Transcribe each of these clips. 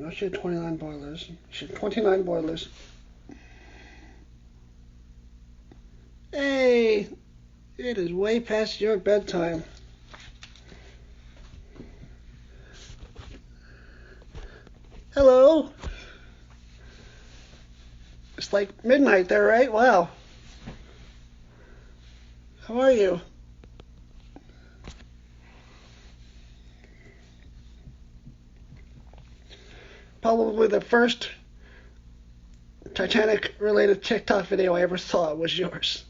No, she had 29 boilers. She had 29 boilers. Hey, it is way past your bedtime. Hello. It's like midnight there, right? Wow. How are you? Probably the first Titanic related TikTok video I ever saw was yours.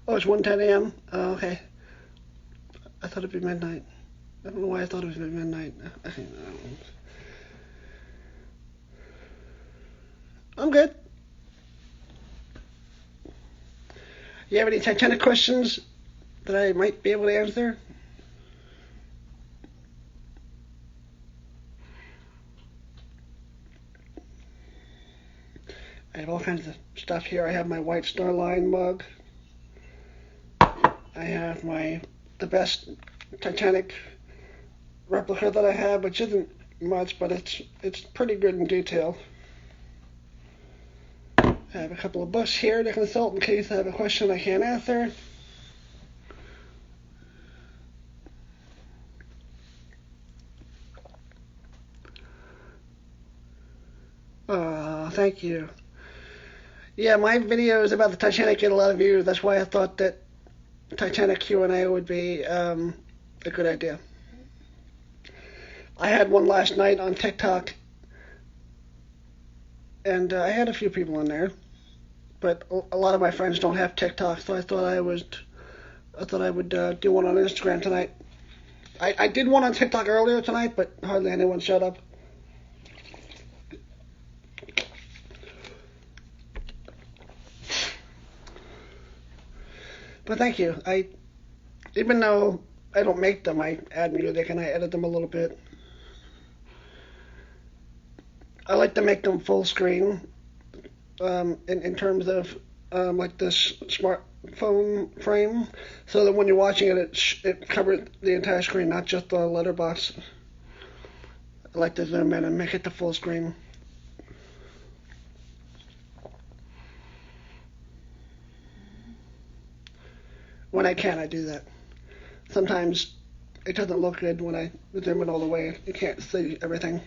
Oh, it's 1:10 a.m.? Oh, okay. I thought it'd be midnight. I don't know why I thought it was midnight. I'm good. You have any Titanic questions that I might be able to answer? I have all kinds of stuff here. I have my White Star Line mug. I have the best Titanic replica that I have, which isn't much, but it's pretty good in detail. I have a couple of books here to consult in case I have a question I can't answer. Thank you. Yeah, my videos about the Titanic get a lot of views. That's why I thought that Titanic Q&A would be a good idea. I had one last night on TikTok, and I had a few people in there, but a lot of my friends don't have TikTok, so I thought I would do one on Instagram tonight. I did one on TikTok earlier tonight, but hardly anyone showed up. But thank you. Even though I don't make them, I add music and I edit them a little bit. I like to make them full screen, in terms of like this smartphone frame, so that when you're watching it, it covers the entire screen, not just the letterbox. I like to zoom in and make it the full screen. When I can, I do that. Sometimes it doesn't look good when I zoom it all the way. You can't see everything.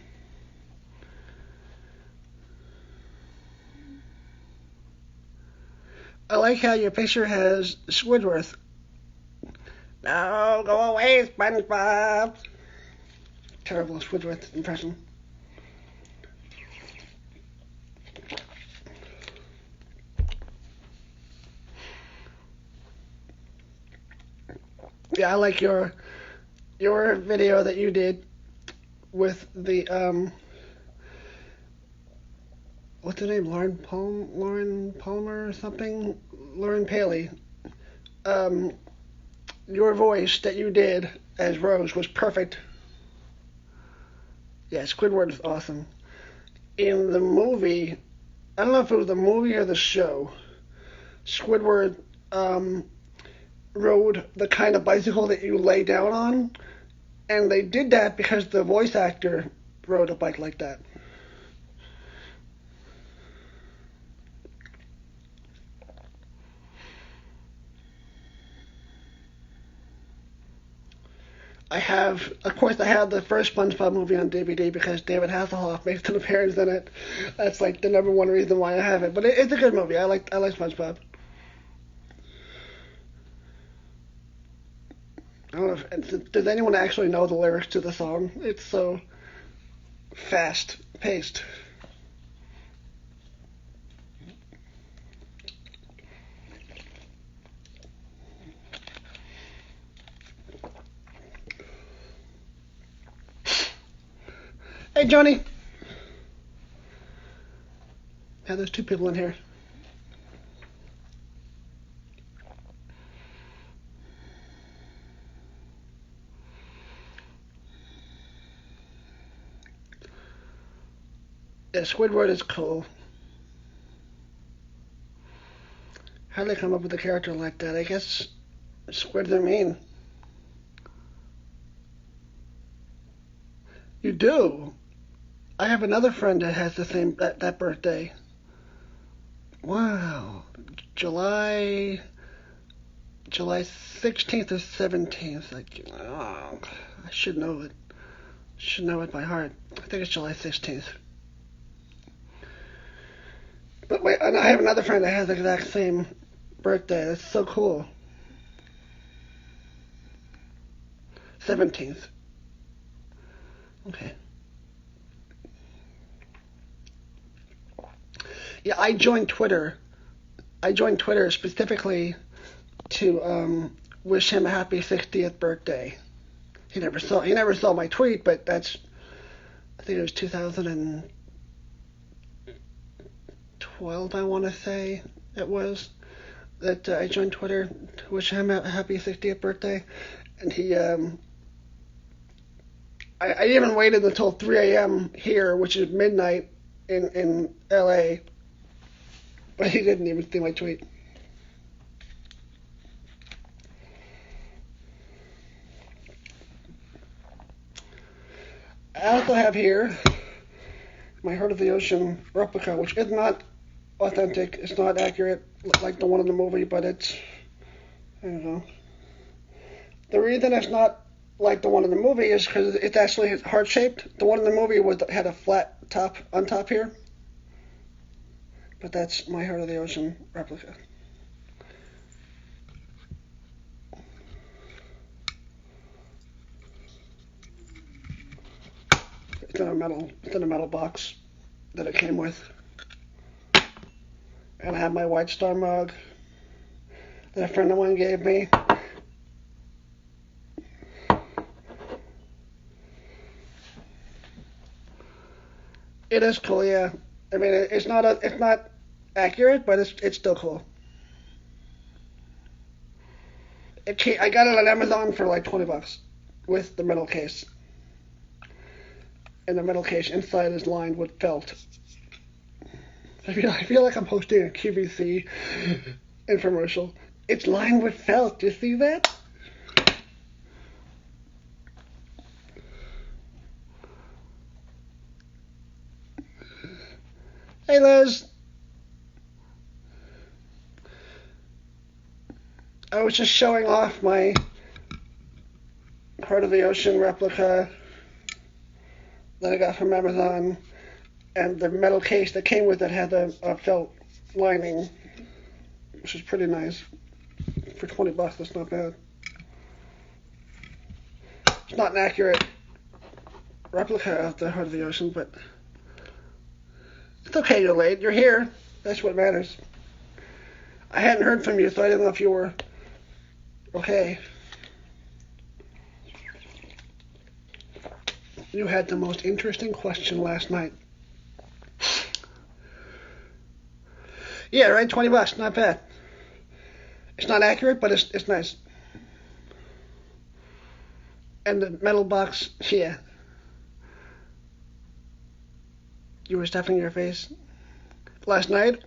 I like how your picture has Squidward. No, go away, SpongeBob. Terrible Squidward impression. Yeah, I like your video that you did with the what's her name? Lauren Palmer or something? Lauren Paley. Your voice that you did as Rose was perfect. Yeah, Squidward is awesome. In the movie, I don't know if it was the movie or the show, Squidward rode the kind of bicycle that you lay down on, and they did that because the voice actor rode a bike like that. Of course, I have the first SpongeBob movie on DVD because David Hasselhoff makes an appearance in it. That's like the number one reason why I have it. But it's a good movie. I like SpongeBob. I don't know does anyone actually know the lyrics to the song? It's so fast paced. Hey, Johnny. Yeah, there's two people in here. Yeah, Squidward is cool. How did they come up with a character like that? I guess what do they mean? You do. I have another friend that has the same that birthday. Wow. July July 16th or 17th. Like, oh, I should know it. Should know it by heart. I think it's July 16th. But wait, and I have another friend that has the exact same birthday. That's so cool. 17th. Okay. Yeah, I joined Twitter. I joined Twitter specifically to wish him a happy 60th birthday. He never saw my tweet, but that's, I think it was 2012, I want to say it was, that I joined Twitter to wish him a happy 60th birthday. And he I even waited until 3 a.m. here, which is midnight in LA, but he didn't even see my tweet. I also have here my Heart of the Ocean replica, which is not authentic. It's not accurate like the one in the movie, but it's, I don't know. The reason it's not like the one in the movie is because it's actually heart-shaped. The one in the movie had a flat top on top here, but that's my Heart of the Ocean replica. It's in a metal box that it came with. And I have my White Star mug that a friend of mine gave me. It is cool, yeah. I mean, it's not accurate, but it's still cool. I got it on Amazon for like $20 with the metal case. And the metal case inside is lined with felt. I feel like I'm hosting a QVC infomercial. It's lined with felt. Do you see that? Hey, Liz. I was just showing off my Heart of the Ocean replica that I got from Amazon, and the metal case that came with it had a felt lining, which is pretty nice. For $20, that's not bad. It's not an accurate replica of the Heart of the Ocean, but it's okay, you're late. You're here. That's what matters. I hadn't heard from you, so I didn't know if you were okay. You had the most interesting question last night. Yeah, right? $20, not bad. It's not accurate, but it's nice. And the metal box, yeah. You were stuffing your face last night?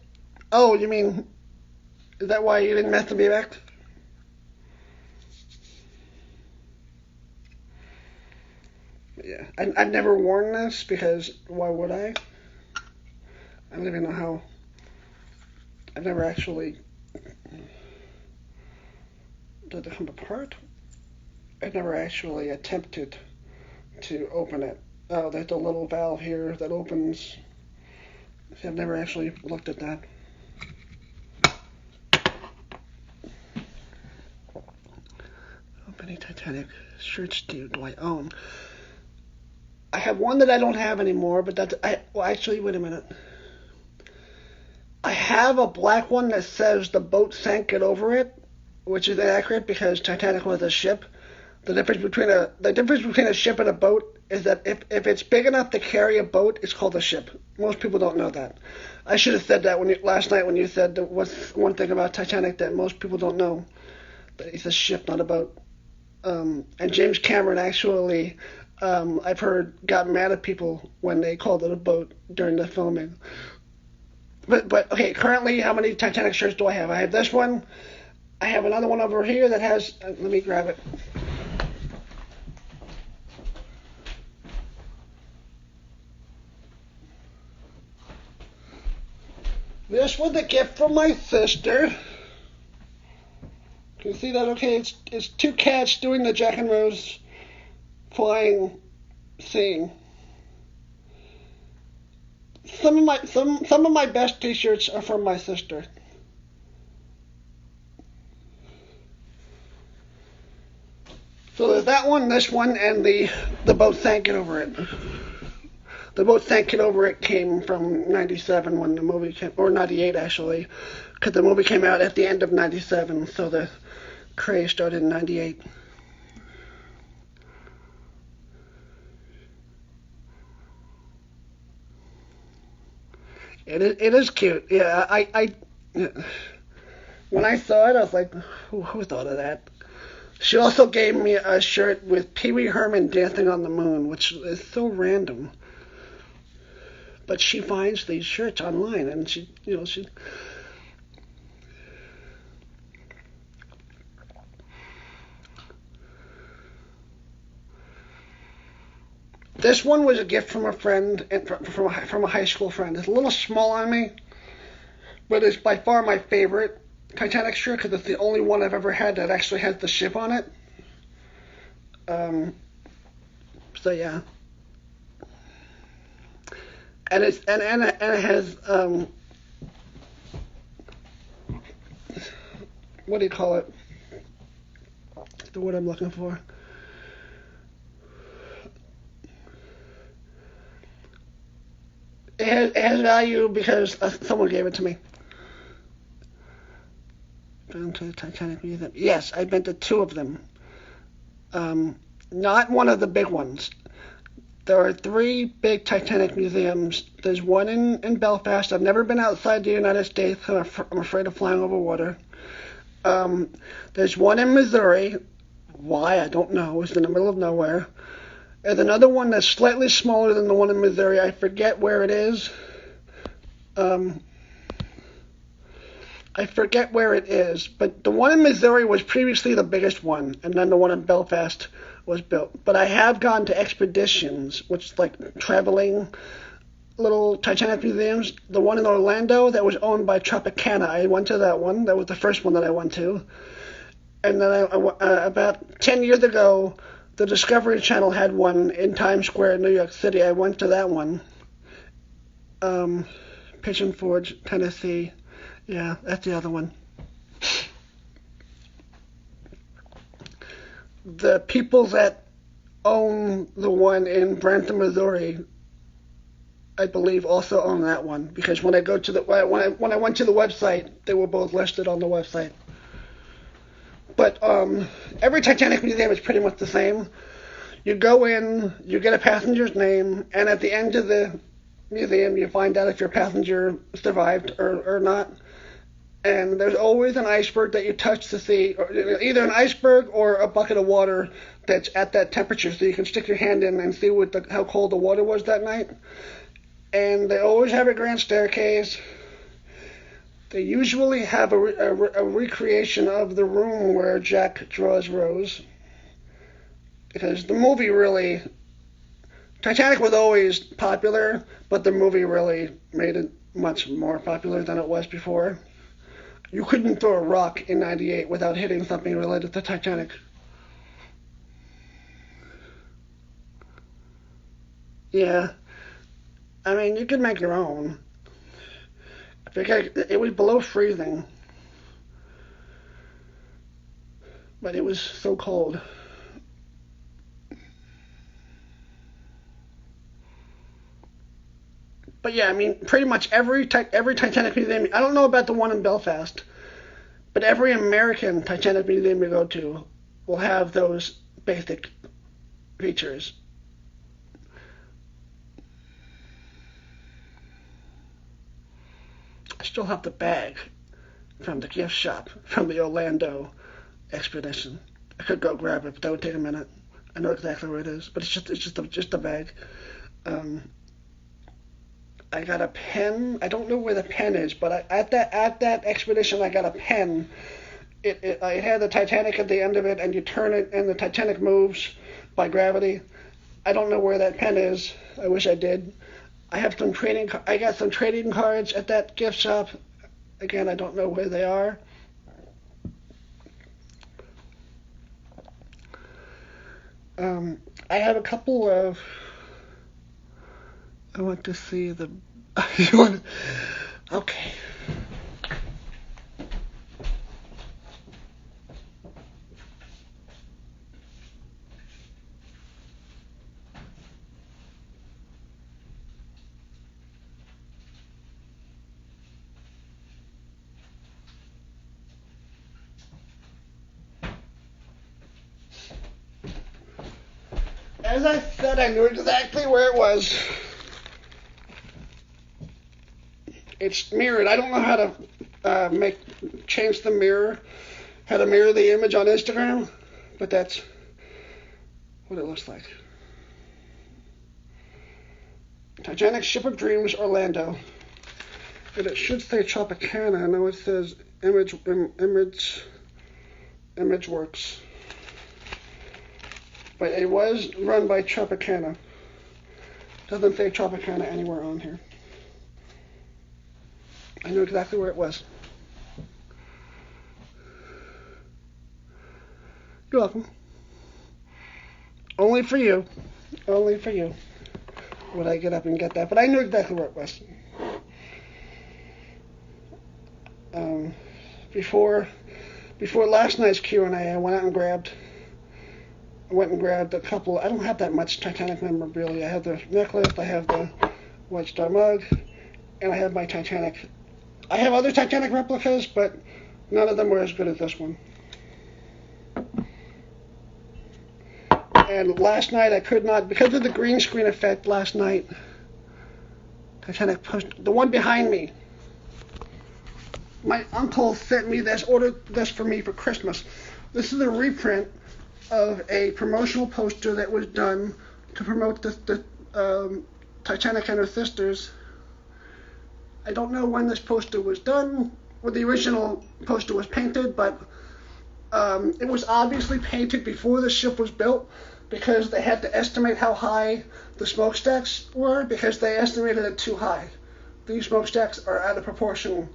Oh, you mean, is that why you didn't mess me back? Yeah, I've never worn this because why would I? I don't even know how. I've never actually. Did it come apart? I've never actually attempted to open it. Oh, there's a little valve here that opens. See, I've never actually looked at that. How many Titanic shirts do I own? I have one that I don't have anymore, but well, actually, wait a minute. I have a black one that says the boat sank, get over it, which is inaccurate because Titanic was a ship. The difference between a ship and a boat is that if it's big enough to carry a boat, it's called a ship. Most people don't know that. I should have said that last night when you said what's one thing about Titanic that most people don't know, that it's a ship, not a boat. And James Cameron actually, I've heard, got mad at people when they called it a boat during the filming. But okay, currently, how many Titanic shirts do I have? I have this one. I have another one over here that has. Let me grab it. This was a gift from my sister. Can you see that? Okay, it's two cats doing the Jack and Rose flying scene. Some of my best T-shirts are from my sister. So there's that one, this one, and the boat sank it over it. The boat sank it over it came from '97 when the movie came, or '98 actually, because the movie came out at the end of '97, so the craze started in '98. It is cute. Yeah, when I saw it, I was like, who thought of that? She also gave me a shirt with Pee Wee Herman dancing on the moon, which is so random. But she finds these shirts online, and she. This one was a gift from a friend, and from a high school friend. It's a little small on me, but it's by far my favorite Titanic shirt because it's the only one I've ever had that actually has the ship on it. Um, so yeah, and it has what do you call it? The word I'm looking for. It has value because someone gave it to me. Been to the Titanic Museum. Yes, I've been to two of them. Not one of the big ones. There are three big Titanic museums. There's one in Belfast. I've never been outside the United States. I'm afraid of flying over water. Um, there's one in Missouri. Why, I don't know. It's in the middle of nowhere. There's another one that's slightly smaller than the one in Missouri. I forget where it is. Um, I forget where it is, but the one in Missouri was previously the biggest one, and then the one in Belfast was built. But I have gone to expeditions, which is like traveling little Titanic museums. The one in Orlando that was owned by Tropicana, I went to that one. That was the first one that I went to. And then about 10 years ago, the Discovery Channel had one in Times Square in New York City. I went to that one. Um, Pigeon Forge, Tennessee. Yeah, that's the other one. The people that own the one in Branson, Missouri, I believe also own that one because when I go to the when I went to the website, they were both listed on the website. But every Titanic museum is pretty much the same. You go in, you get a passenger's name, and at the end of the museum, you find out if your passenger survived or not. And there's always an iceberg that you touch to see, or either an iceberg or a bucket of water that's at that temperature, so you can stick your hand in and see how cold the water was that night. And they always have a grand staircase. They usually have a recreation of the room where Jack draws Rose. Because the movie really. Titanic was always popular, but the movie really made it much more popular than it was before. You couldn't throw a rock in '98 without hitting something related to Titanic. Yeah, I mean, you could make your own. Because it was below freezing, but it was so cold. But yeah, I mean, pretty much every Titanic museum. I don't know about the one in Belfast, but every American Titanic museum you go to will have those basic features. I still have the bag from the gift shop from the Orlando expedition. I could go grab it, but that would take a minute. I know exactly where it is, but it's just a bag. Um, I got a pen. I don't know where the pen is, but at that expedition, I got a pen. It had the Titanic at the end of it, and you turn it, and the Titanic moves by gravity. I don't know where that pen is. I wish I did. I got some trading cards at that gift shop. Again, I don't know where they are. I have a couple of. I want to see the. You want? Okay. As I said, I knew exactly where it was. It's mirrored. I don't know how to change the mirror, how to mirror the image on Instagram, but that's what it looks like. Titanic Ship of Dreams, Orlando. And it should say Tropicana. I know it says Image Works. But it was run by Tropicana. Doesn't say Tropicana anywhere on here. I knew exactly where it was. You're welcome. Only for you. Only for you would I get up and get that. But I knew exactly where it was. Before last night's Q&A, I went and grabbed a couple. I don't have that much Titanic memorabilia. I have the necklace, I have the White Star mug, and I have my Titanic. I have other Titanic replicas, but none of them were as good as this one. And last night I could not, because of the green screen effect last night, Titanic the one behind me, my uncle sent me this, ordered this for me for Christmas. This is a reprint of a promotional poster that was done to promote the Titanic and her sisters. I don't know when this poster was done, or the original poster was painted, but it was obviously painted before the ship was built, because they had to estimate how high the smokestacks were, because they estimated it too high. These smokestacks are out of proportion.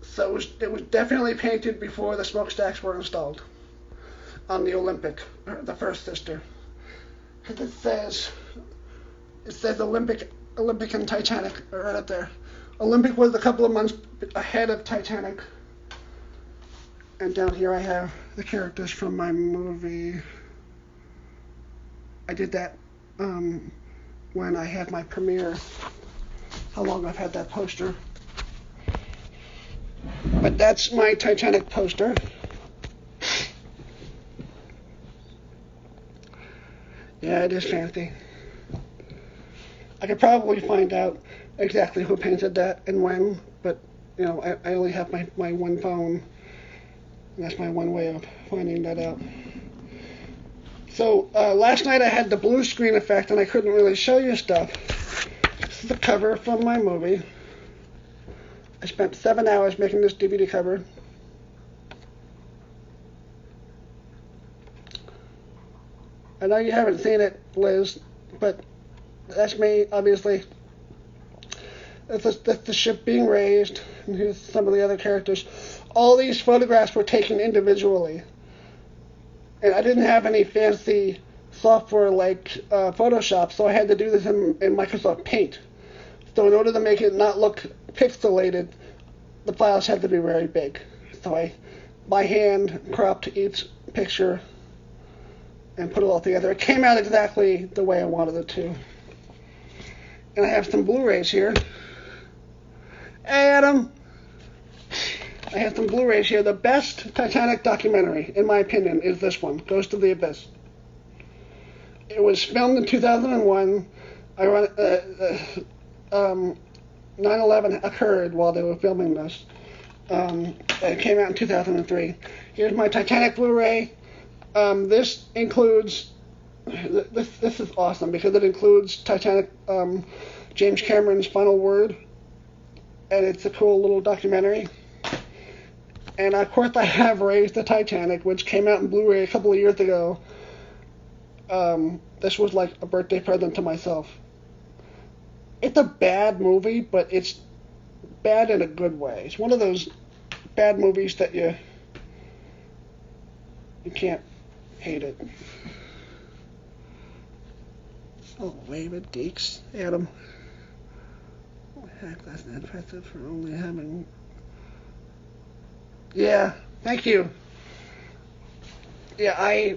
So it was definitely painted before the smokestacks were installed on the Olympic, the first sister. Because it says Olympic and Titanic right up there. Olympic was a couple of months ahead of Titanic. And down here I have the characters from my movie. I did that when I had my premiere. How long I've had that poster. But that's my Titanic poster. Yeah, it is fancy. I could probably find out exactly who painted that and when, but you know, I only have my one phone, and that's my one way of finding that out. So last night I had the blue screen effect, and I couldn't really show you stuff. This is the cover from my movie. I spent 7 hours making this DVD cover. I know you haven't seen it, Liz, but that's me, obviously. That's the ship being raised, and here's some of the other characters. All these photographs were taken individually. And I didn't have any fancy software like Photoshop, so I had to do this in Microsoft Paint. So in order to make it not look pixelated, the files had to be very big. So I, by hand, cropped each picture and put it all together. It came out exactly the way I wanted it to. And I have some Blu-rays here. Hey, Adam! I have some Blu-rays here. The best Titanic documentary, in my opinion, is this one, Ghost of the Abyss. It was filmed in 2001. 9/11 occurred while they were filming this. It came out in 2003. Here's my Titanic Blu-ray. This includes, this is awesome because it includes Titanic James Cameron's final word, and it's a cool little documentary. And of course, I have Raised the Titanic, which came out in Blu-ray a couple of years ago. This was like a birthday present to myself. It's a bad movie, but it's bad in a good way. It's one of those bad movies that you can't hate it. Oh, wave it, Deeks. Adam. Oh, heck, that's not impressive for only having... Yeah, thank you. Yeah,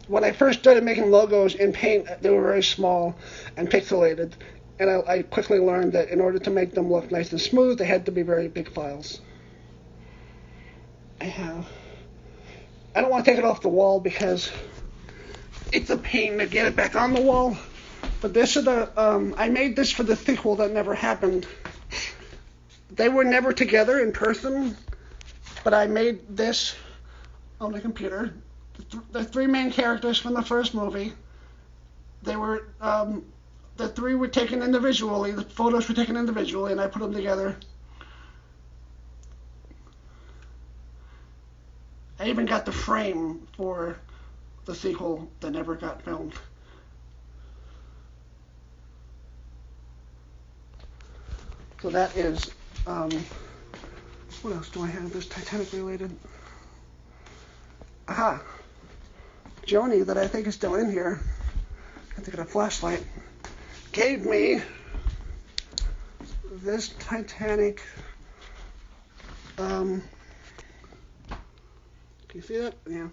when I first started making logos in Paint, they were very small and pixelated. And I quickly learned that in order to make them look nice and smooth, they had to be very big files. I don't want to take it off the wall because it's a pain to get it back on the wall. But this is I made this for the sequel that never happened. They were never together in person, but I made this on the computer. The three main characters from the first movie, they were, the three were taken individually, the photos were taken individually, and I put them together. I even got the frame for the sequel that never got filmed. So that is, what else do I have that's Titanic related? Aha! Joni, that I think is still in here, I have to get a flashlight, gave me this Titanic, can you see that? Yeah.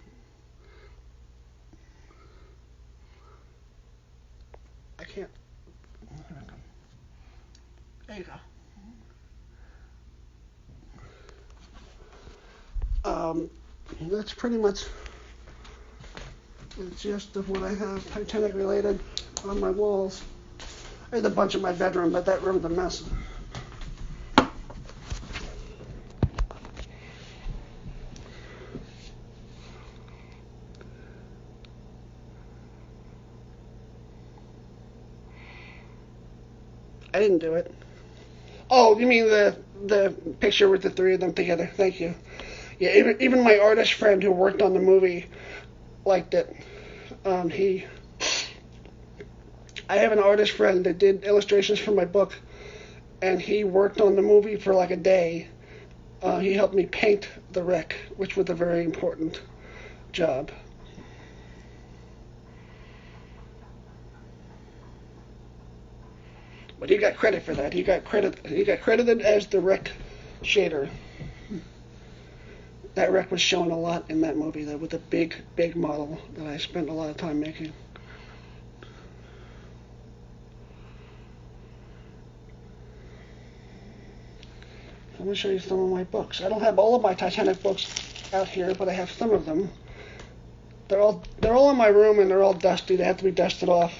I can't. There you go. That's pretty much the gist of what I have Titanic related on my walls. There's a bunch in my bedroom, but that room's a mess. I didn't do it. Oh, you mean the picture with the three of them together? Thank you. Yeah, even my artist friend who worked on the movie liked it. I have an artist friend that did illustrations for my book, and he worked on the movie for like a day. He helped me paint the wreck, which was a very important job. But he got credit for that. He got credited as the wreck shader. That wreck was shown a lot in that movie. That was a big model that I spent a lot of time making. I'm going to show you some of my books. I don't have all of my Titanic books out here, but I have some of them. They're all in my room, and they're all dusty. They have to be dusted off.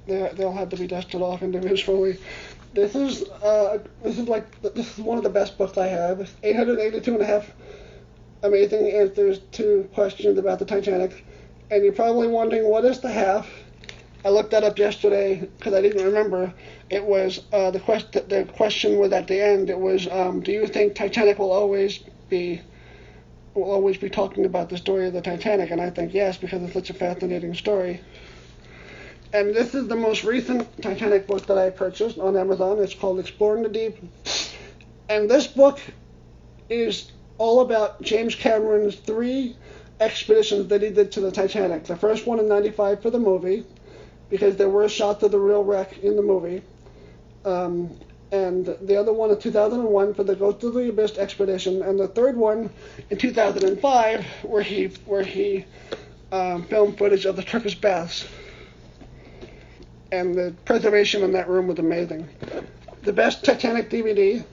They'll have to be dusted off individually. This is one of the best books I have. It's 882 and a half amazing answers to questions about the Titanic. And you're probably wondering, what is the half? I looked that up yesterday because I didn't remember. It was the question was at the end. It was, do you think Titanic will always be talking about the story of the Titanic? And I think yes, because it's such a fascinating story. And this is the most recent Titanic book that I purchased on Amazon. It's called Exploring the Deep. And this book is all about James Cameron's 3 expeditions that he did to the Titanic. The first one in '95 for the movie, because there were shots of the real wreck in the movie. And the other one in 2001 for the Ghost of the Abyss expedition. And the third one in 2005 where he filmed footage of the Turkish baths. And the preservation in that room was amazing. The best Titanic DVD,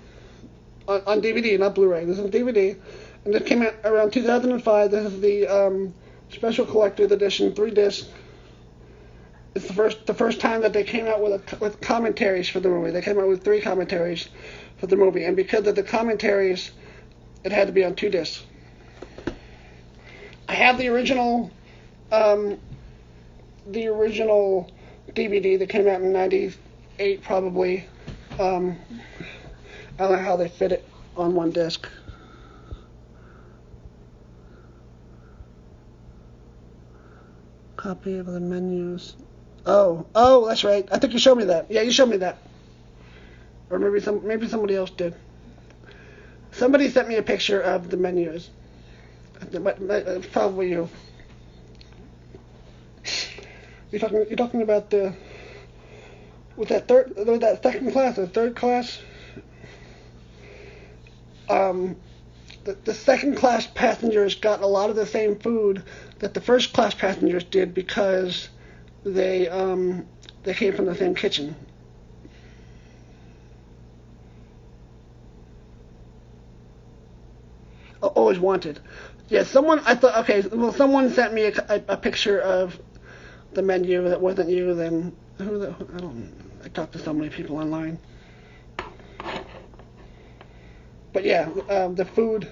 on DVD, not Blu-ray. This is DVD, and it came out around 2005. This is the special collector's edition, 3 discs. It's the first time that they came out with commentaries for the movie. They came out with 3 commentaries for the movie, and because of the commentaries, it had to be on 2 discs. I have the original DVD that came out in 8 probably. I don't know how they fit it on one disc. Copy of the menus. Oh, that's right. I think you showed me that. Yeah, you showed me that. Or maybe somebody else did. Somebody sent me a picture of the menus. Probably you. You're talking about the with that second class or third class. The second class passengers got a lot of the same food that the first class passengers did because they came from the same kitchen. Always wanted. Yeah, someone I thought okay. Well, someone sent me a picture of the menu that wasn't you. Then I don't. I talked to so many people online. But yeah, the food.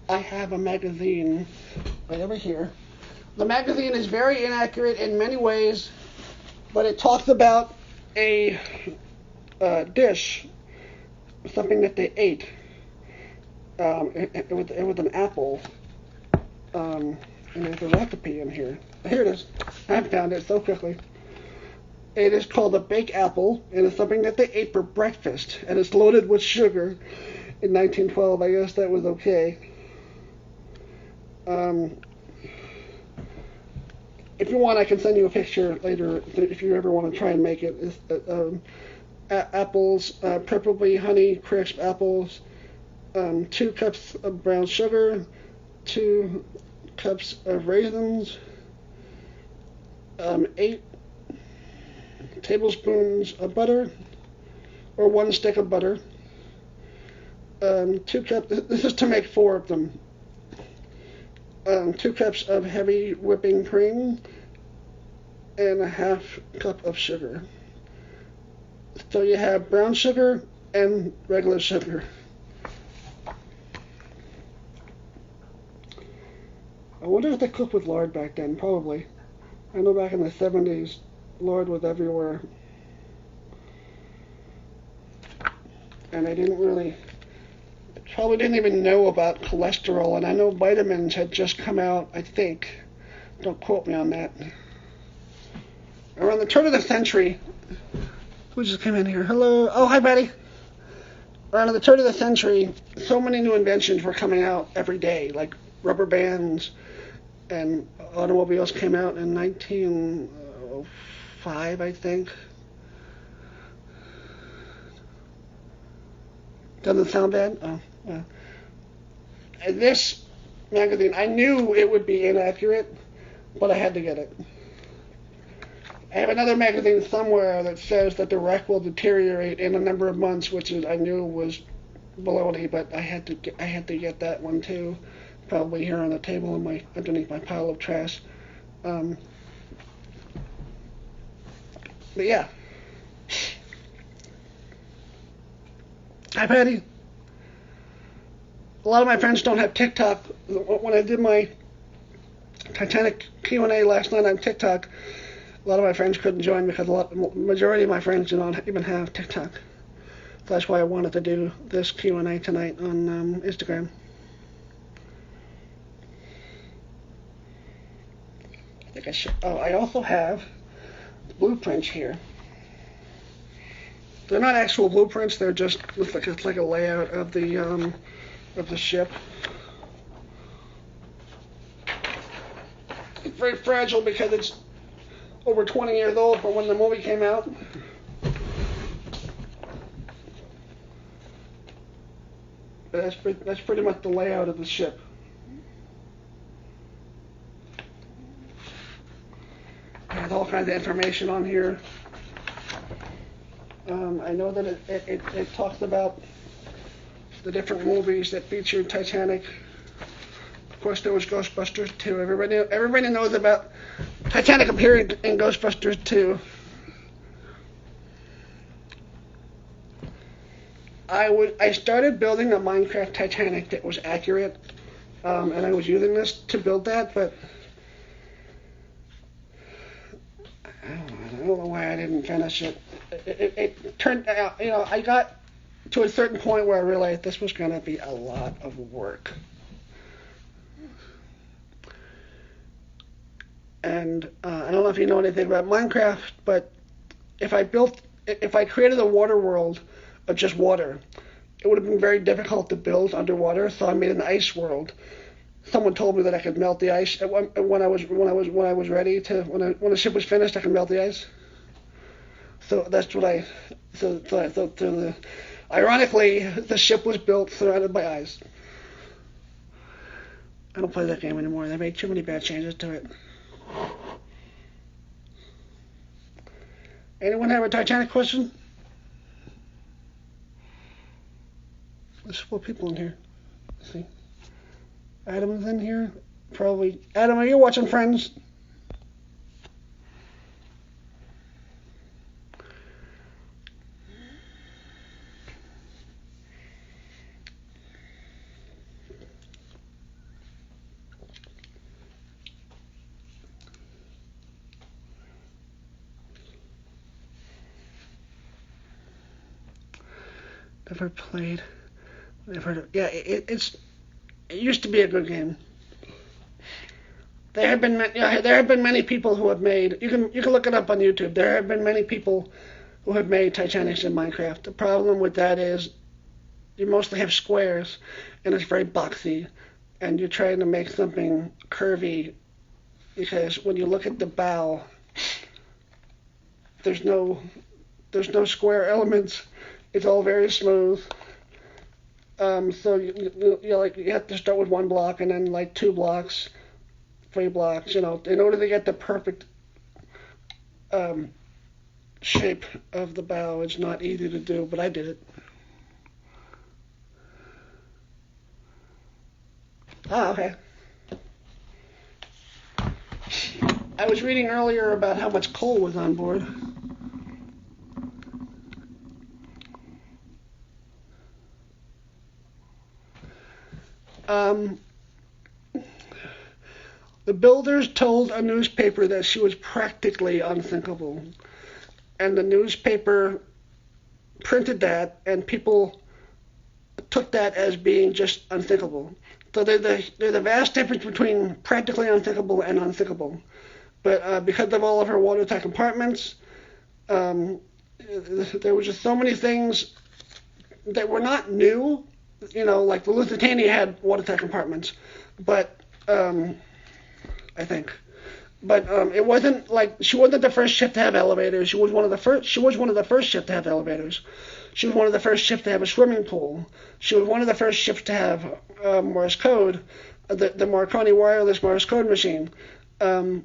I have a magazine right over here. The magazine is very inaccurate in many ways, but it talks about a dish, something that they ate. It was an apple, and there's a recipe in here. Here it is. I found it so quickly. It is called a baked apple, and it's something that they ate for breakfast, and it's loaded with sugar. In 1912, I guess that was okay. If you want, I can send you a picture later if you ever want to try and make it. It's, apples, preferably Honey Crisp apples, 2 cups of brown sugar, 2 cups of raisins, 8 tablespoons of butter, or 1 stick of butter, 2 cups, this is to make 4 of them, 2 cups of heavy whipping cream, and a half cup of sugar. So you have brown sugar and regular sugar. I wonder if they cooked with lard back then. Probably. I know back in the 70s, lard was everywhere. And they probably didn't even know about cholesterol. And I know vitamins had just come out, I think. Don't quote me on that. Around the turn of the century, who just came in here? Hello. Oh, hi, Betty. Around the turn of the century, so many new inventions were coming out every day, like rubber bands, and automobiles came out in 1905, I think. Doesn't sound bad? Oh, yeah. And this magazine, I knew it would be inaccurate, but I had to get it. I have another magazine somewhere that says that the wreck will deteriorate in a number of months, which I knew was baloney, but I had to get that one too. Probably here on the table underneath my pile of trash. But yeah. Hi, Patty. A lot of my friends don't have TikTok. When I did my Titanic Q&A last night on TikTok, a lot of my friends couldn't join because majority of my friends do not even have TikTok. So that's why I wanted to do this Q&A tonight on Instagram. I think I should. Oh, I also have blueprints here. They're not actual blueprints. They're just it's like a layout of the ship. It's very fragile because it's over 20 years old from when the movie came out. But that's pretty much the layout of the ship. There's all kinds of information on here. I know that it talks about the different movies that featured Titanic. Of course, there was Ghostbusters 2. Everybody knows about Titanic appearing in Ghostbusters 2. I started building a Minecraft Titanic that was accurate, and I was using this to build that, but I don't know why I didn't finish it. it turned out, I got to a certain point where I realized this was going to be a lot of work. And I don't know if you know anything about Minecraft, but if I created a water world of just water, it would have been very difficult to build underwater. So I made an ice world. Someone told me that I could melt the ice when I was ready to when the ship was finished. I could melt the ice. So that's what I ironically the ship was built surrounded by ice. I don't play that game anymore. They made too many bad changes to it. Anyone have a Titanic question? There's 4 people in here. Let's see. Adam's in here. Probably. Adam, are you watching Friends? Never played. Never heard of. Yeah, it used to be a good game. There have been many people who have made. You can look it up on YouTube. There have been many people who have made Titanics in Minecraft. The problem with that is you mostly have squares, and it's very boxy, and you're trying to make something curvy because when you look at the bow, there's no square elements. It's all very smooth. So you have to start with 1 block and then like 2 blocks, 3 blocks. In order to get the perfect shape of the bow. It's not easy to do, but I did it. Ah, okay. I was reading earlier about how much coal was on board. The builders told a newspaper that she was practically unsinkable. And the newspaper printed that, and people took that as being just unsinkable. So there's a vast difference between practically unsinkable and unsinkable. But because of all of her watertight compartments, there was just so many things that were not new. Like the Lusitania had watertight compartments, but I think. But it wasn't like she wasn't the first ship to have elevators. She was one of the first. She was one of the first ships to have elevators. She was one of the first ships to have a swimming pool. She was one of the first ships to have Morse code, the Marconi wireless Morse code machine. There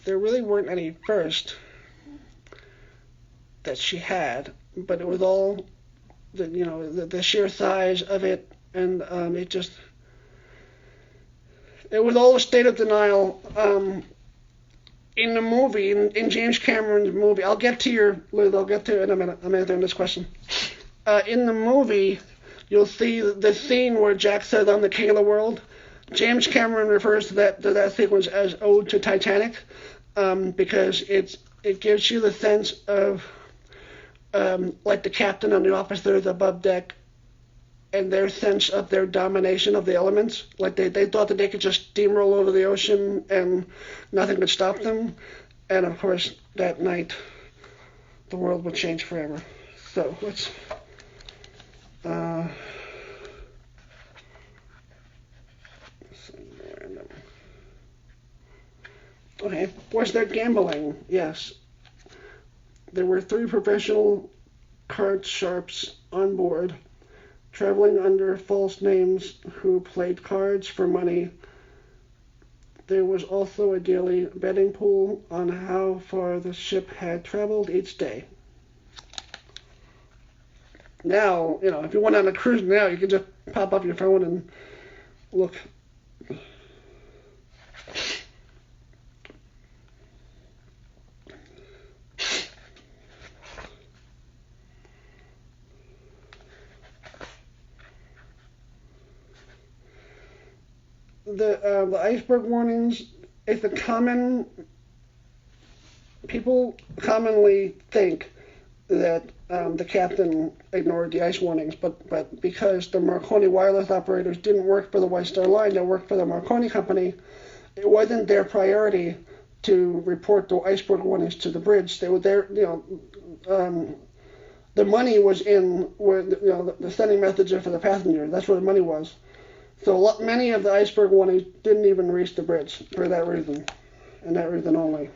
really weren't any first that she had, but it was all the sheer size of it, and it was all a state of denial. In the movie, in James Cameron's movie, I'll get to it in a minute. I'm answering this question. In the movie, you'll see the scene where Jack says, "I'm the king of the world." James Cameron refers to that sequence as Ode to Titanic, because it gives you the sense of like the captain and the officers above deck, and their sense of their domination of the elements. Like they thought that they could just steamroll over the ocean and nothing could stop them. And of course, that night, the world would change forever. So let's. Okay, was there gambling? Yes. There were 3 professional card sharps on board, traveling under false names, who played cards for money. There was also a daily betting pool on how far the ship had traveled each day. Now, if you went on a cruise now, you can just pop up your phone and look. The iceberg warnings is people commonly think that the captain ignored the ice warnings, but because the Marconi wireless operators didn't work for the White Star Line, they worked for the Marconi company, it wasn't their priority to report the iceberg warnings to the bridge. They were there, the money was in where the sending messages for the passengers. That's where the money was. So many of the iceberg warnings didn't even reach the bridge for that reason, and that reason only.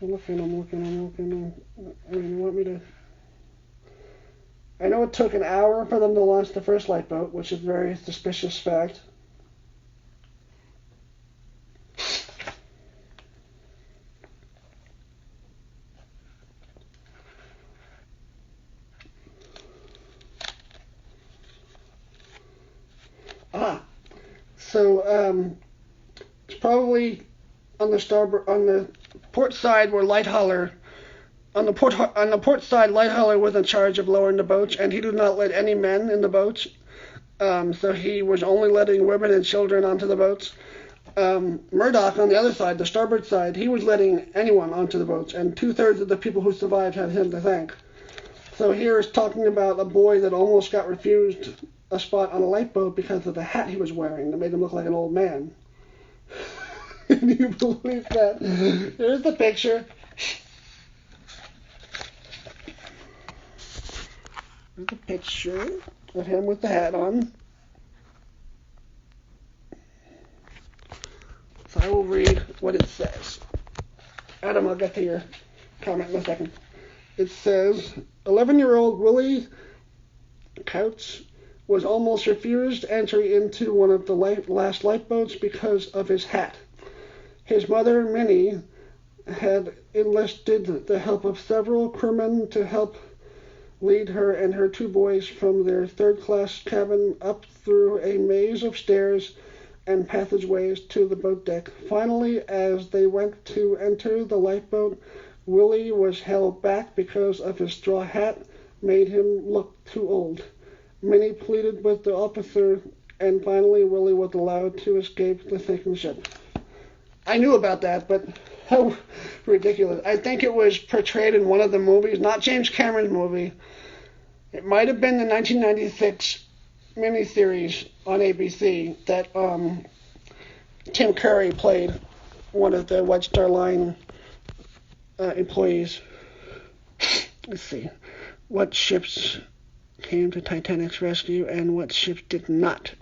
I'm looking. I mean, you want me to? I know it took an hour for them to launch the first lifeboat, which is a very suspicious fact. So it's probably on the port side where Lighthauler. On the port side, Lighthauler was in charge of lowering the boats, and he did not let any men in the boats. So he was only letting women and children onto the boats. Murdoch, on the other side, the starboard side, he was letting anyone onto the boats, and 2/3 of the people who survived had him to thank. So here is talking about a boy that almost got refused a spot on a lifeboat because of the hat he was wearing that made him look like an old man. Can you believe that? Here's the picture. Here's a picture of him with the hat on. So I will read what it says. Adam, I'll get to your comment in a second. It says, 11-year-old Willie Couch was almost refused entry into one of the last lifeboats because of his hat. His mother, Minnie, had enlisted the help of several crewmen to help lead her and her two boys from their third-class cabin up through a maze of stairs and passageways to the boat deck. Finally, as they went to enter the lifeboat, Willie was held back because of his straw hat made him look too old. Minnie pleaded with the officer, and finally Willie was allowed to escape the sinking ship. I knew about that, but how ridiculous. I think it was portrayed in one of the movies, not James Cameron's movie. It might have been the 1996 miniseries on ABC that Tim Curry played one of the White Star Line employees. Let's see. What ships came to Titanic's rescue and what ships did not?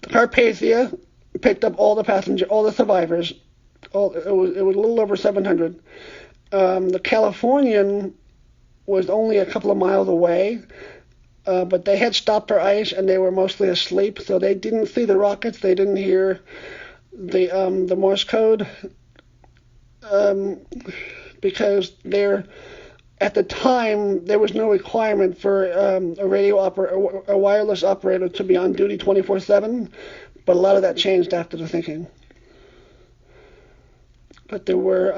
The Carpathia picked up all the survivors. It was a little over 700. The Californian was only a couple of miles away, but they had stopped for ice and they were mostly asleep, so they didn't see the rockets. They didn't hear the Morse code because at the time there was no requirement for a wireless operator to be on duty 24/7. But a lot of that changed after the sinking. But there were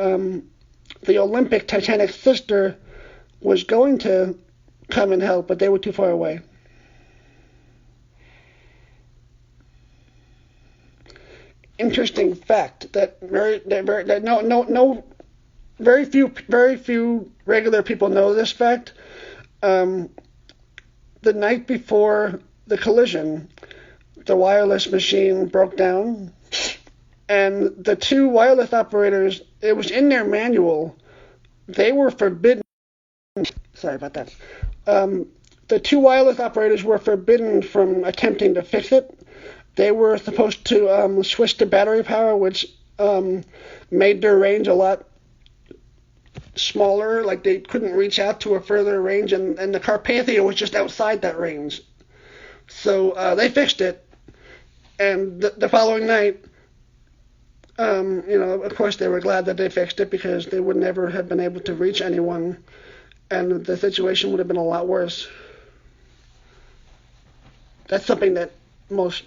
the Olympic Titanic's sister was going to come and help, but they were too far away. Interesting fact that very few regular people know this fact. The night before the collision, the wireless machine broke down, and the two wireless operators, it was in their manual, they were forbidden. Sorry about that. The two wireless operators were forbidden from attempting to fix it. They were supposed to switch to battery power, which made their range a lot smaller, like they couldn't reach out to a further range, and the Carpathia was just outside that range. So they fixed it, and the following night, of course they were glad that they fixed it because they would never have been able to reach anyone, and the situation would have been a lot worse. That's something that most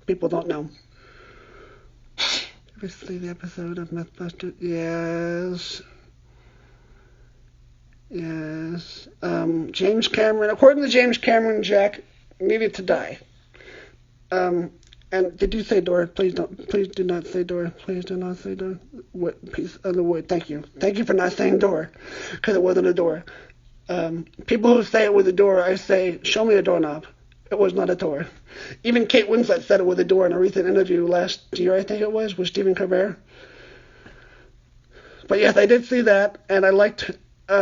people don't know. Ever see the episode of Mythbusters? Yes. Yes. James Cameron, according to James Cameron, Jack needed to die. Um, and did you say door? Please don't. Please do not say door. Please do not say door. What piece of the wood? Thank you. Thank you for not saying door, because it wasn't a door. People who say it was a door, I say, show me a doorknob. It was not a door. Even Kate Winslet said it was a door in a recent interview last year, I think it was, with Stephen Colbert. But yes, I did see that, and I liked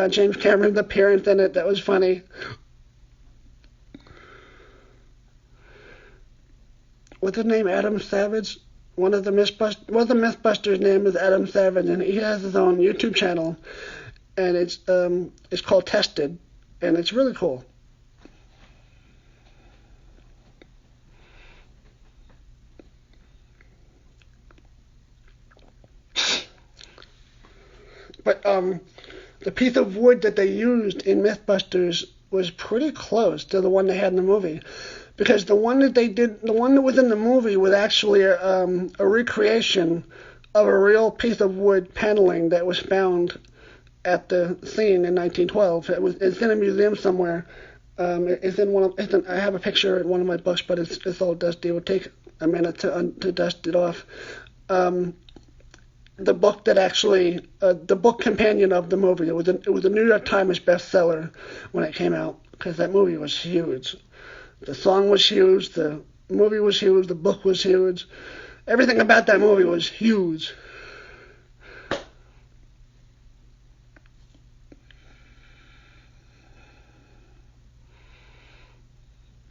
James Cameron's appearance in it. That was funny. What's his name? Adam Savage. One of the Mythbusters' name is Adam Savage, and he has his own YouTube channel, and it's called Tested, and it's really cool. But the piece of wood that they used in Mythbusters was pretty close to the one they had in the movie, because the one that was in the movie was actually a recreation of a real piece of wood paneling that was found at the scene in 1912. It's in a museum somewhere. I have a picture in one of my books, but it's all dusty. It would take a minute to dust it off. Um, the book companion of the movie. It was a New York Times bestseller when it came out, because that movie was huge. The song was huge. The movie was huge. The book was huge. Everything about that movie was huge.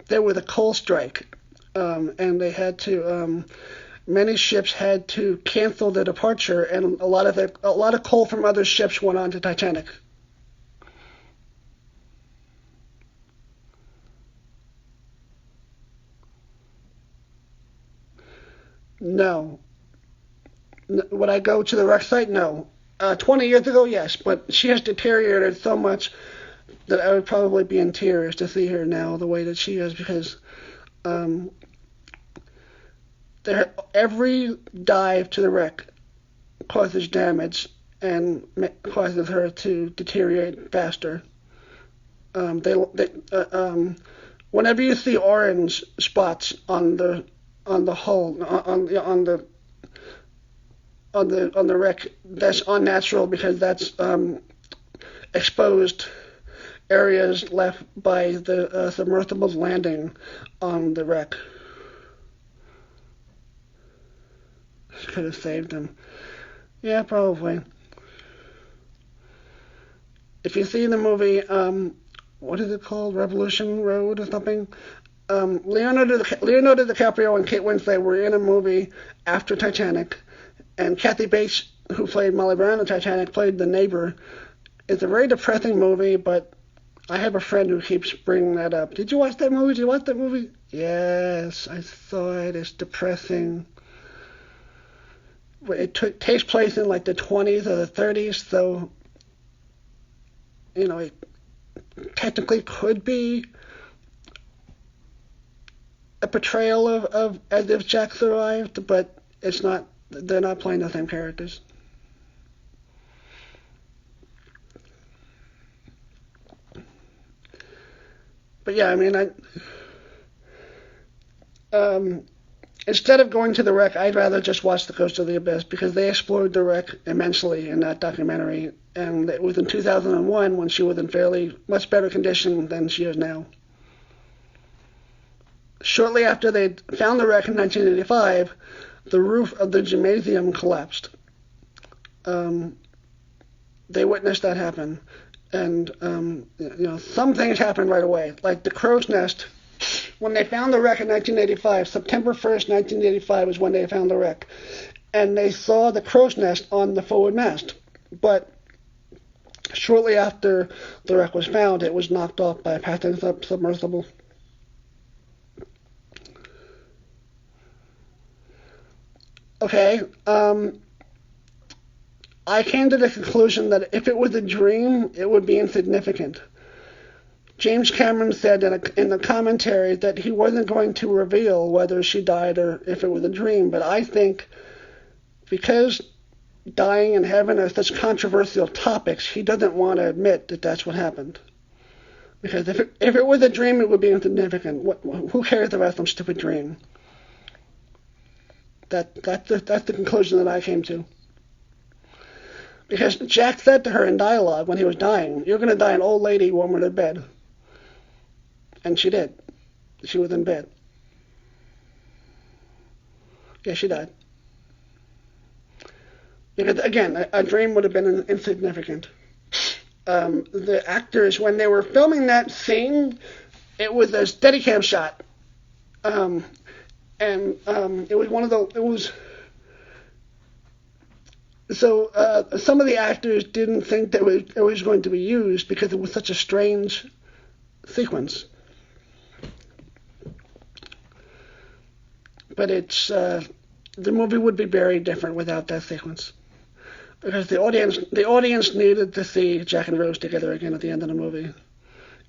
There was a coal strike, and many ships had to cancel their departure, and a lot of coal from other ships went on to Titanic. No. Would I go to the wreck site? No. 20 years ago, yes, but she has deteriorated so much that I would probably be in tears to see her now the way that she is, because um, every dive to the wreck causes damage and causes her to deteriorate faster. Whenever you see orange spots on the hull on the wreck, that's unnatural, because that's exposed areas left by the submersibles landing on the wreck. Could have saved them. Yeah, probably. If you see the movie, what is it called? Revolution Road or something? Leonardo DiCaprio and Kate Winslet were in a movie after Titanic, and Kathy Bates, who played Molly Brown in Titanic, played the neighbor. It's a very depressing movie, but I have a friend who keeps bringing that up. Did you watch that movie? Did you watch that movie? Yes, I saw it. It's depressing. Takes place in like the 20s or the 30s, so it technically could be a portrayal of as if Jack survived, but it's not. They're not playing the same characters. But yeah, I mean, um, instead of going to the wreck, I'd rather just watch The Ghost of the Abyss, because they explored the wreck immensely in that documentary, and it was in 2001 when she was in fairly much better condition than she is now. Shortly after they found the wreck in 1985, the roof of the gymnasium collapsed. Um, they witnessed that happen, and some things happened right away, like the crow's nest. When they found the wreck in 1985, September 1st, 1985 was when they found the wreck, and they saw the crow's nest on the forward mast. But shortly after the wreck was found, it was knocked off by a passing submersible. Okay, I came to the conclusion that if it was a dream, it would be insignificant. James Cameron said in the commentary that he wasn't going to reveal whether she died or if it was a dream, but I think because dying in heaven are such controversial topics, he doesn't want to admit that that's what happened. Because if it was a dream, it would be insignificant. Who cares about some stupid dream? That's the conclusion that I came to. Because Jack said to her in dialogue when he was dying, "You're going to die an old lady warm in her bed." And she did. She was in bed. Yeah, she died. Because, again, a dream would have been insignificant. The actors, when they were filming that scene, it was a Steadicam shot. It was one of the, it was, so some of the actors didn't think that it was going to be used because it was such a strange sequence. But the movie would be very different without that sequence. Because the audience needed to see Jack and Rose together again at the end of the movie,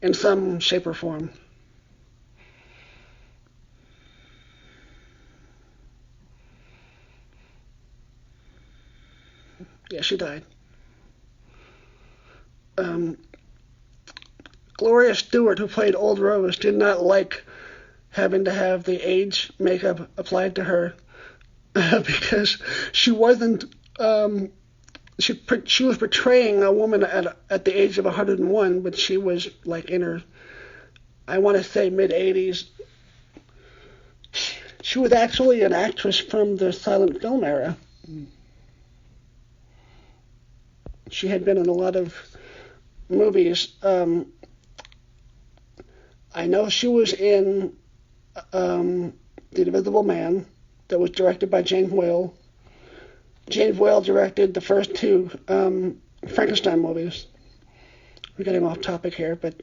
in some shape or form. Yeah, she died. Gloria Stewart, who played Old Rose, did not like having to have the age makeup applied to her because she wasn't. She was portraying a woman at the age of 101, but she was like in her, I want to say, mid-80s. She was actually an actress from the silent film era. She had been in a lot of movies. I know she was in The Invisible Man, that was directed by James Whale. James Whale directed the first two Frankenstein movies. We're getting off topic here, but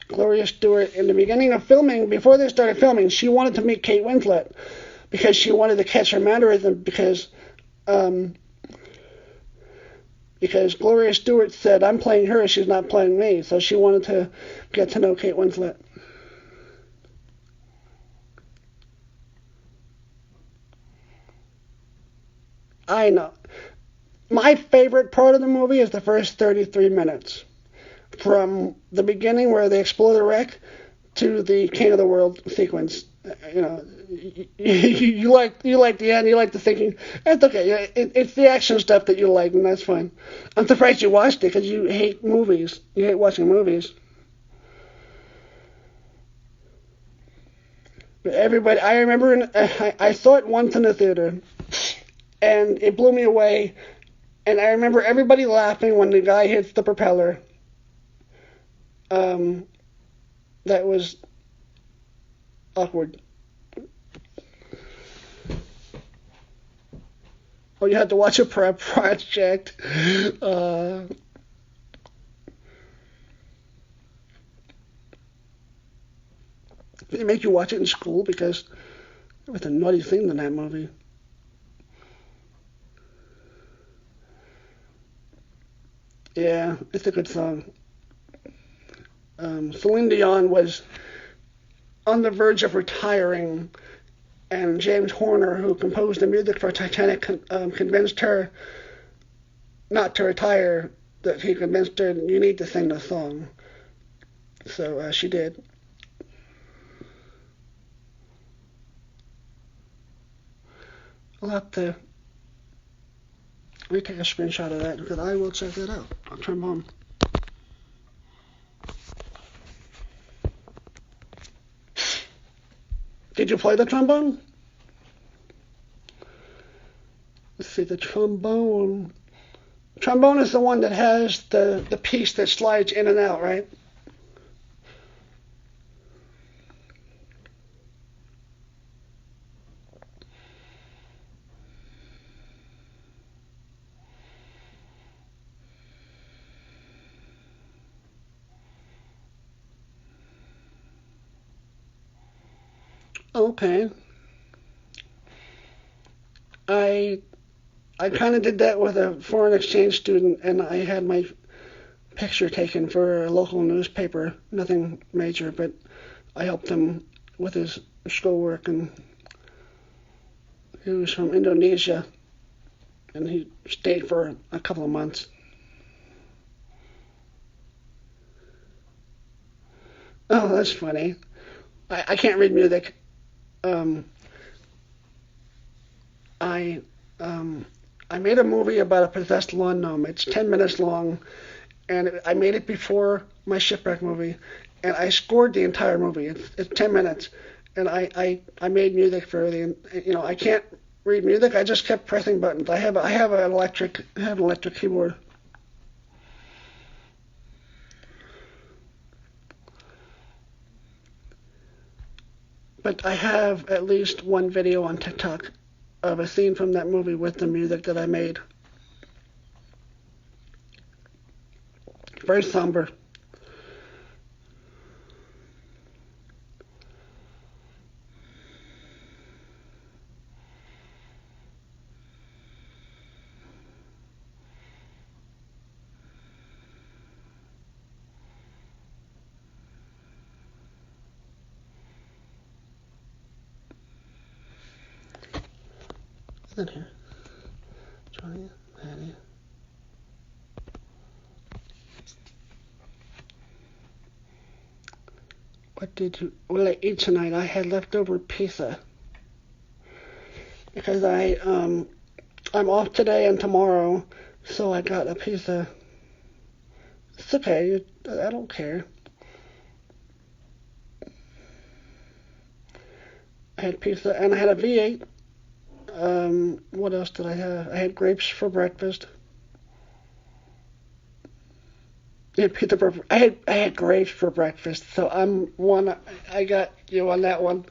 Gloria Stewart, in the beginning of filming, before they started filming, she wanted to meet Kate Winslet because she wanted to catch her mannerism because Gloria Stewart said, "I'm playing her, she's not playing me," so she wanted to get to know Kate Winslet. I know. My favorite part of the movie is the first 33 minutes. From the beginning where they explore the wreck to the King of the World sequence. You know, you like the end, you like the thinking. That's okay. It's the action stuff that you like, and that's fine. I'm surprised you watched it because you hate movies. You hate watching movies. But everybody, I remember, I saw it once in the theater, and it blew me away. And I remember everybody laughing when the guy hits the propeller. That was awkward. Oh, you had to watch a prep project. Did they make you watch it in school? Because it was a naughty thing in that movie. Yeah, it's a good song. Celine Dion was on the verge of retiring, and James Horner, who composed the music for Titanic, convinced her not to retire. That he convinced her, "You need to sing the song." So she did. I'll have to retake a screenshot of that because I will check that out on trombone. Did you play the trombone? Let's see, the trombone. Trombone is the one that has the piece that slides in and out, right? Okay. I I kind of did that with a foreign exchange student, and I had my picture taken for a local newspaper. Nothing major, but I helped him with his schoolwork, and he was from Indonesia. and he stayed for a couple of months. Oh, that's funny. I can't read music. Um, I um, I made a movie about a possessed lawn gnome. It's 10 minutes long, and I made it before my shipwreck movie, and I scored the entire movie. It's 10 minutes, and I made music for the. I can't read music. I just kept pressing buttons. I have an electric keyboard. But I have at least one video on TikTok of a scene from that movie with the music that I made. Very somber. Is that here? Johnny, Patty. What I eat tonight? I had leftover pizza because I'm off today and tomorrow, so I got a pizza. It's okay. I don't care. I had pizza and I had a V8. What else did I have? I had grapes for breakfast. I had grapes for breakfast, so I'm one. I got you on that one.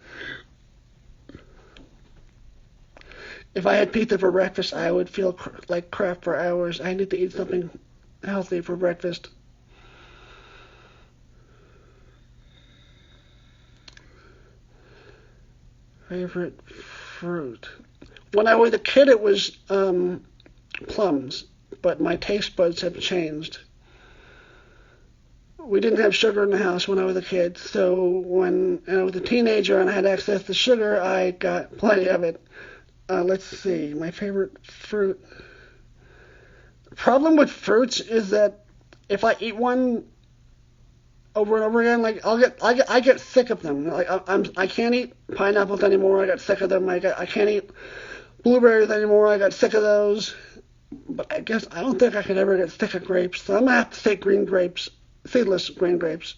If I had pizza for breakfast, I would feel like crap for hours. I need to eat something healthy for breakfast. Favorite fruit? When I was a kid, it was plums, but my taste buds have changed. We didn't have sugar in the house when I was a kid, so when I was a teenager and I had access to sugar, I got plenty of it. Let's see, my favorite fruit. The problem with fruits is that if I eat one over and over again, like I get sick of them. Like I can't eat pineapples anymore. I got sick of them. I can't eat blueberries anymore. I got sick of those. But I don't think I could ever get sick of grapes. So I'm gonna have to take green grapes, seedless green grapes.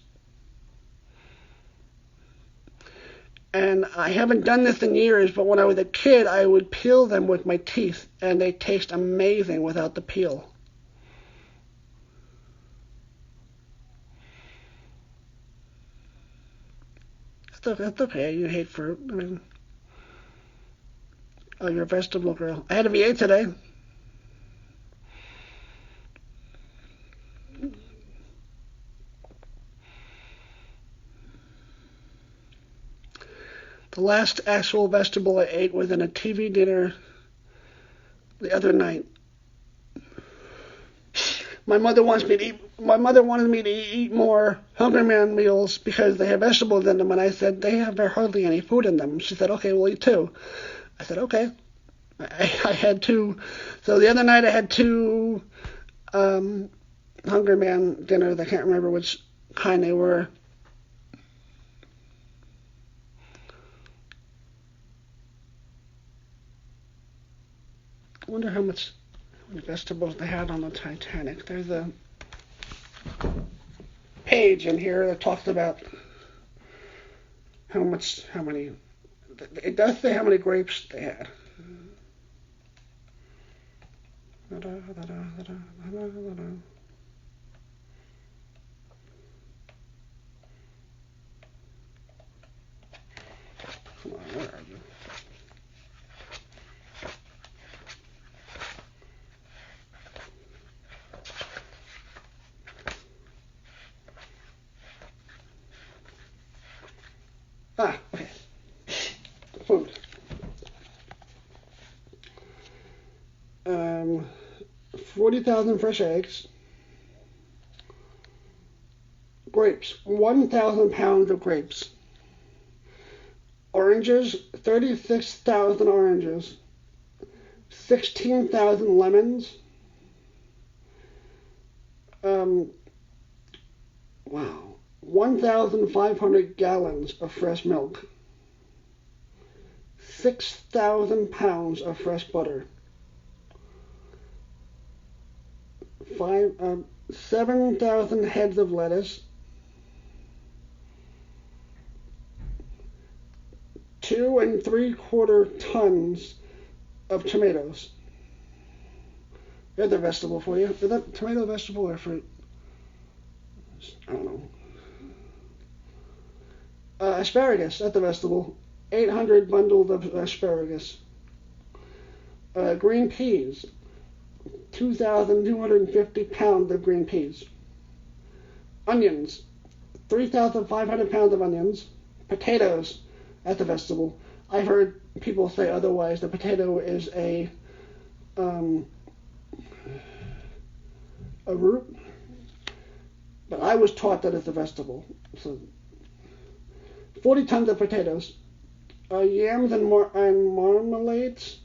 And I haven't done this in years, but when I was a kid, I would peel them with my teeth, and they taste amazing without the peel. That's okay. You hate fruit. I mean, oh, you're a vegetable girl. I had a V8 today. The last actual vegetable I ate was in a TV dinner the other night. My mother wanted me to eat more Hungry Man meals because they have vegetables in them, and I said they have hardly any food in them. She said, "Okay, we'll eat two." I said, "Okay." I had two. So the other night I had two um, Hungry Man dinners. I can't remember which kind they were. I wonder how many vegetables they had on the Titanic. There's a page in here that talks about how many. It does say how many grapes they had. Come on, where are you? Ah, okay. Food. 40,000 fresh eggs. Grapes. 1,000 pounds of grapes. Oranges. 36,000 oranges. 16,000 lemons. Um, wow. 1,500 gallons of fresh milk. 6,000 pounds of fresh butter. 7,000 heads of lettuce. 2 3/4 tons of tomatoes. There's a vegetable for you. Is that tomato a vegetable or fruit? I don't know. Asparagus, that's a vegetable. 800 bundles of asparagus. Green peas. 2,250 pounds of green peas. Onions. 3,500 pounds of onions. Potatoes, that's a vegetable. I've heard people say otherwise. The potato is a root, but I was taught that it's a vegetable. So 40 tons of potatoes, yams and marmalades,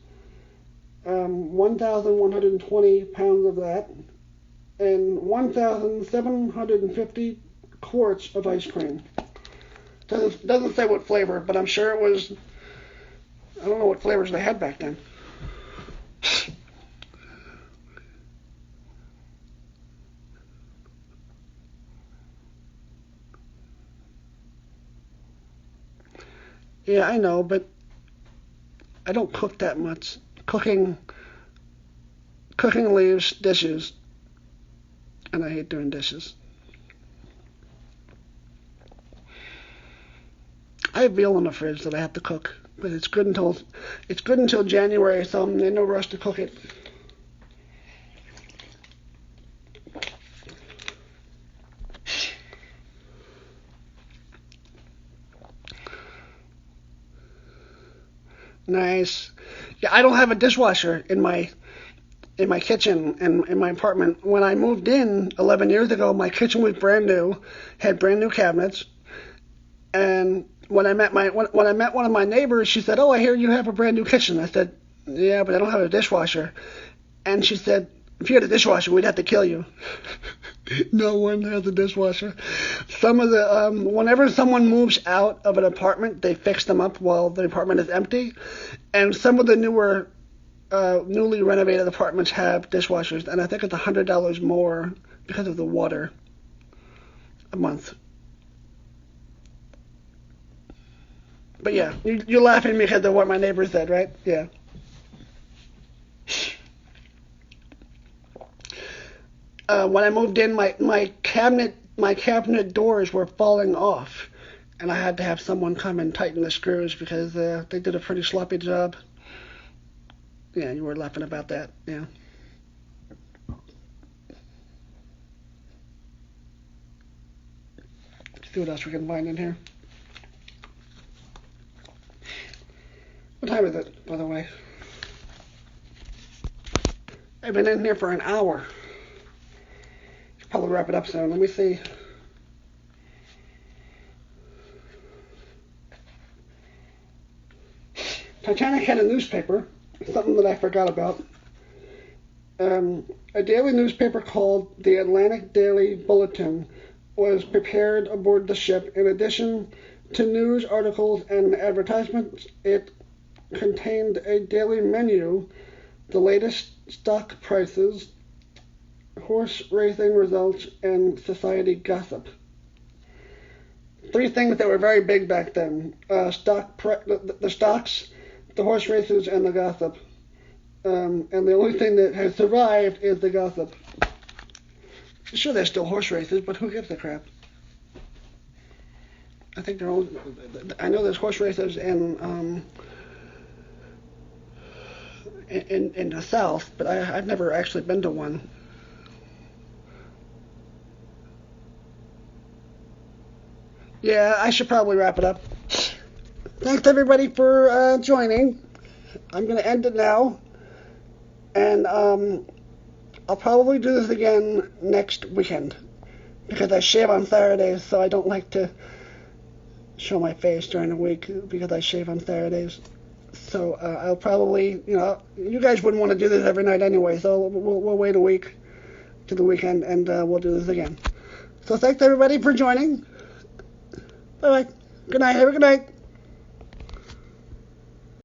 1,120 pounds of that, and 1,750 quarts of ice cream. Doesn't say what flavor, but I'm sure it was. I don't know what flavors they had back then. Yeah, I know, but I don't cook that much. Cooking leaves dishes, and I hate doing dishes. I have veal in the fridge that I have to cook, but it's good until January, so I'm in no rush to cook it. Nice. Yeah, I don't have a dishwasher in my kitchen and in my apartment. When I moved in 11 years ago, my kitchen was brand new, had brand new cabinets, and when I met one of my neighbors, she said, "Oh, I hear you have a brand new kitchen." I said, "Yeah, but I don't have a dishwasher." And she said, "If you had a dishwasher, we'd have to kill you." No one has a dishwasher. Whenever someone moves out of an apartment, they fix them up while the apartment is empty. And some of the newly renovated apartments have dishwashers, and I think it's $100 more because of the water a month. But yeah, you're laughing because of what my neighbor said, right? Yeah. When I moved in, my cabinet doors were falling off, and I had to have someone come and tighten the screws because they did a pretty sloppy job. Yeah, you were laughing about that. Yeah. Let's see what else we can find in here. What time is it, by the way? I've been in here for an hour. Should probably wrap it up soon. Let me see. Titanic had a newspaper, something that I forgot about. A daily newspaper called the Atlantic Daily Bulletin was prepared aboard the ship. In addition to news articles and advertisements, it contained a daily menu, the latest stock prices, horse racing results, and society gossip. Three things that were very big back then: the stocks, the horse races, and the gossip. And the only thing that has survived is the gossip. Sure, there's still horse races, but who gives a crap? I think I know there's horse races in the South, but I've never actually been to one. Yeah, I should probably wrap it up. Thanks everybody for joining. I'm going to end it now. And I'll probably do this again next weekend because I shave on Saturdays, so I don't like to show my face during the week because I shave on Saturdays. So I'll probably, you guys wouldn't want to do this every night anyway, so we'll wait a week to the weekend and we'll do this again. So thanks everybody for joining. Bye bye. Good night. Have a good night.